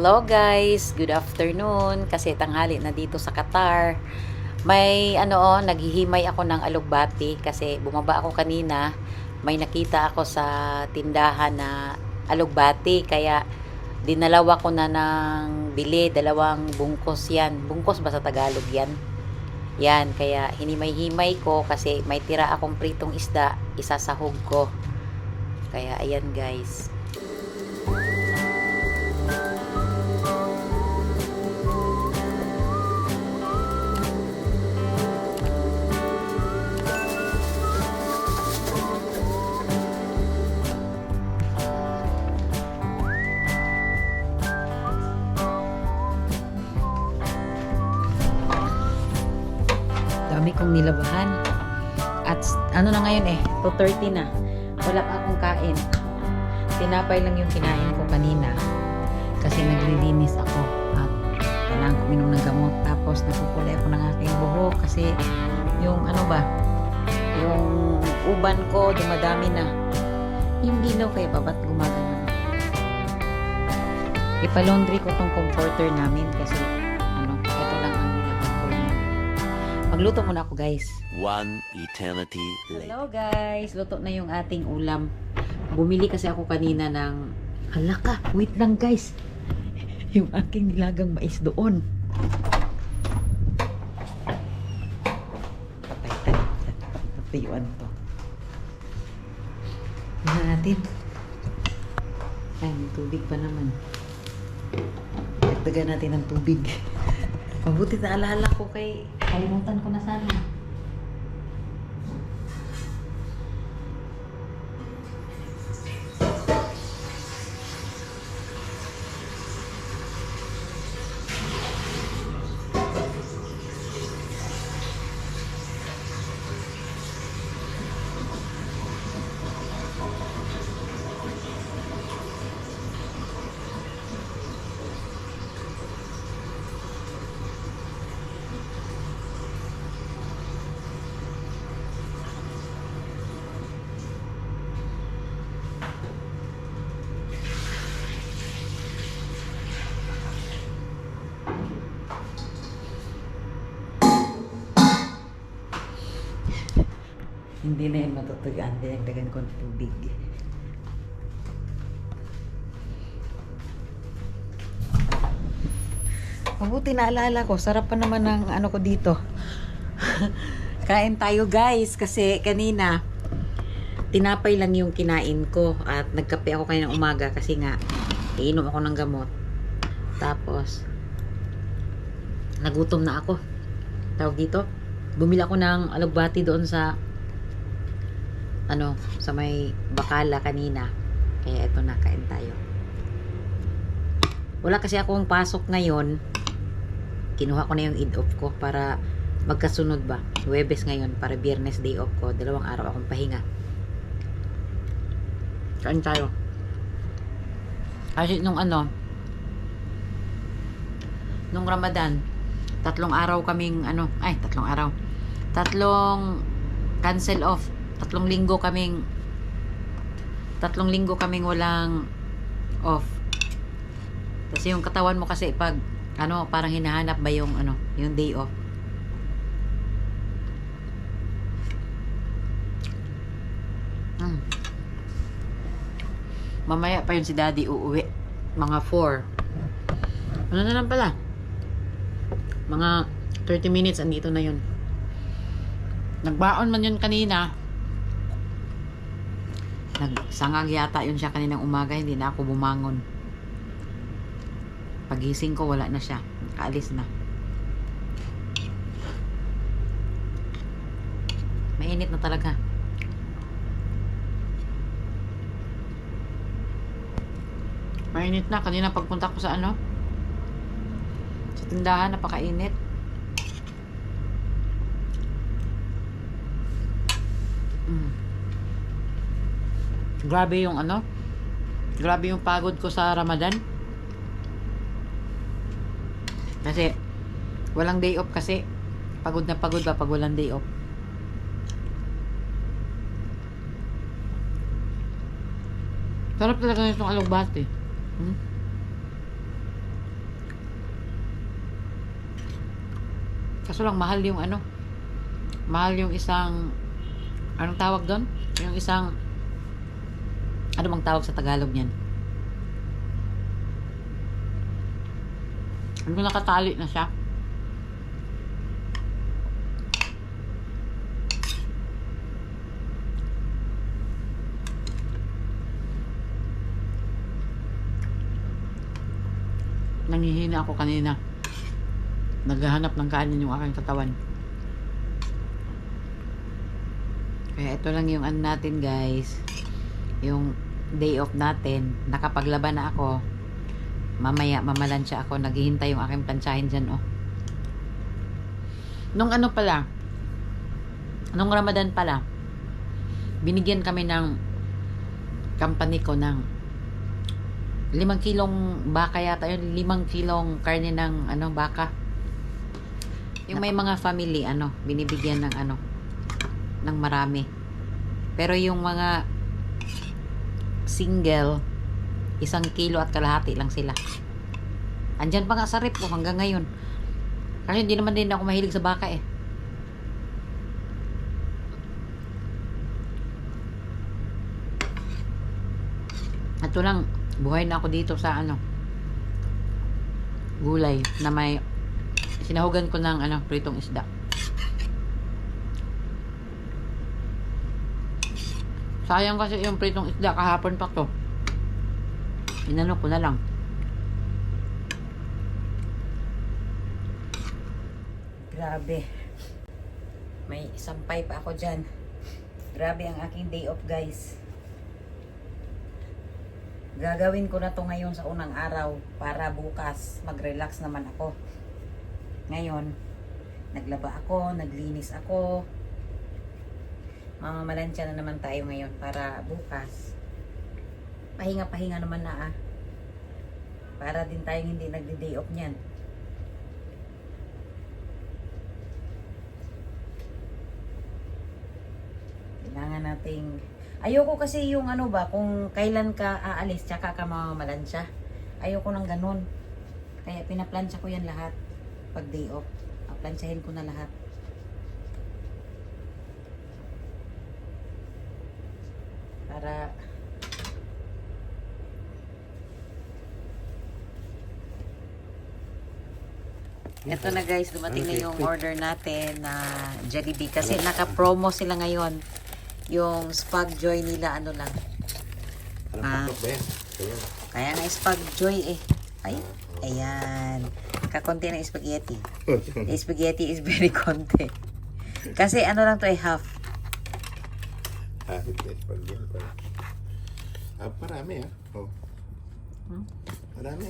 Hello guys, good afternoon kasi tanghali na dito sa Qatar. May naghihimay ako ng alugbati kasi bumaba ako kanina. May nakita ako sa tindahan na alugbati kaya dinalawa ko na ng bili, dalawang bungkos yan. Bungkos ba sa Tagalog yan? Yan, kaya hinimay-himay ko kasi may tira akong pritong isda, isasahog ko. Kaya ayan guys. Dami kong nilabahan. At ano na ngayon 2:30 na. Wala pa akong kain. Tinapay lang yung kinain ko kanina. Kasi naglilinis ako. At kailangan ko minom ng gamot. Tapos nagpupuli ako ng aking buhok. Kasi yung yung uban ko dumadami na. Yung dilaw kaya ba ba't gumagana? Ipalaundry ko tong comforter namin kasi ito lang ang nilaban ko niya. Magluto muna ako guys. One eternity later. Hello guys, luto na yung ating ulam. Bumili kasi ako kanina ng halaka, wait lang guys. Yung aking nilagang mais doon. Patay. Patayuan to. Tingnan natin. Ay, may tubig pa naman. Dagdagan natin ng tubig. Mabuti na alala ko kay kalimutan ko na sana. Hindi na yun matutugaan. Dinagdagan ko ng tubig. Mabuti na alala ko. Sarap pa naman ng ko dito. Kain tayo guys. Kasi kanina, tinapay lang yung kinain ko. At nagkape ako kanina umaga. Kasi nga, iinom ako ng gamot. Tapos, nagutom na ako. Tawag dito. Bumili ako ng alugbati doon sa sa may Bakala kanina. Kaya ito na, kain tayo. Wala kasi akong pasok ngayon. Kinuha ko na yung Eid off ko para magkasunod ba. Huwebes ngayon para Biyernes day off ko. 2 araw akong pahinga. Kain tayo. Kasi nung nung Ramadan, 3 araw kaming 3 araw. 3 cancel off. 3 linggo kaming walang off. Kasi yung katawan mo kasi pag parang hinahanap ba yung yung day off. Mamaya pa yun si daddy uuwi. Mga 4. Ano na lang pala? Mga 30 minutes andito na yun. Nagbaon man yun kanina. Nagsangag yata yun siya kaninang umaga. Hindi na ako bumangon. Pagising ko wala na siya. Kaalis na. Mainit na talaga. Mainit na. Kanina pagpunta ko sa sa tindahan, napakainit. Grabe yung grabe yung pagod ko sa Ramadan. Kasi walang day off kasi. Pagod na pagod ba pag walang day off. Sarap talaga nitong alugbati. Kaso lang mahal yung ano. Mahal yung isang anong tawag doon? Yung isang ano bang tawag sa Tagalog niyan? Ano nakatali na siya? Nangihina ako kanina. Naghahanap ng kanin yung aking katawan. Kaya ito lang yung ano natin guys. Yung day off natin. Nakapaglaban na ako. Mamaya mamalansya ako. Naghihintay yung aking plantsahin dyan oh. Nung ano pala. Nung Ramadan pala. Binigyan kami ng company ko ng 5 kilong baka yata yun. 5 kilong karne ng ano baka. Yung may mga family ano binibigyan ng ano ng marami. Pero yung mga single 1 kilo at kalahati lang sila. Andyan pa nga sa rep ko hanggang ngayon. Kasi hindi naman din ako mahilig sa baka eh. Ito lang, buhay na ako dito sa ano gulay na may sinahugan ko ng ano pritong isda. Sayang kasi yung pritong isda kahapon pa to. Inano ko na lang. Grabe. May sampay pa ako dyan. Grabe ang aking day off guys. Gagawin ko na to ngayon sa unang araw para bukas mag-relax naman ako. Ngayon, naglaba ako, naglinis ako. Mamamalansya na naman tayo ngayon para bukas. Pahinga-pahinga naman na para din tayong hindi nagde-day off niyan. Kailangan nating ayoko kasi yung ano ba, kung kailan ka aalis tsaka ka mamamalansya. Ayoko nang ganun. Kaya pinaplansya ko yan lahat pag day off. Plansyahin ko na lahat. Para ito na guys, dumating na yung order natin na Jollibee kasi naka-promo sila ngayon. Yung Spag Joy nila ano lang. Kaya nga Spag Joy eh. Ay, ayan. Kakonti ng spaghetti. The spaghetti is very konti. Kasi ano lang to ay half. Parami ah. Oh. Marami.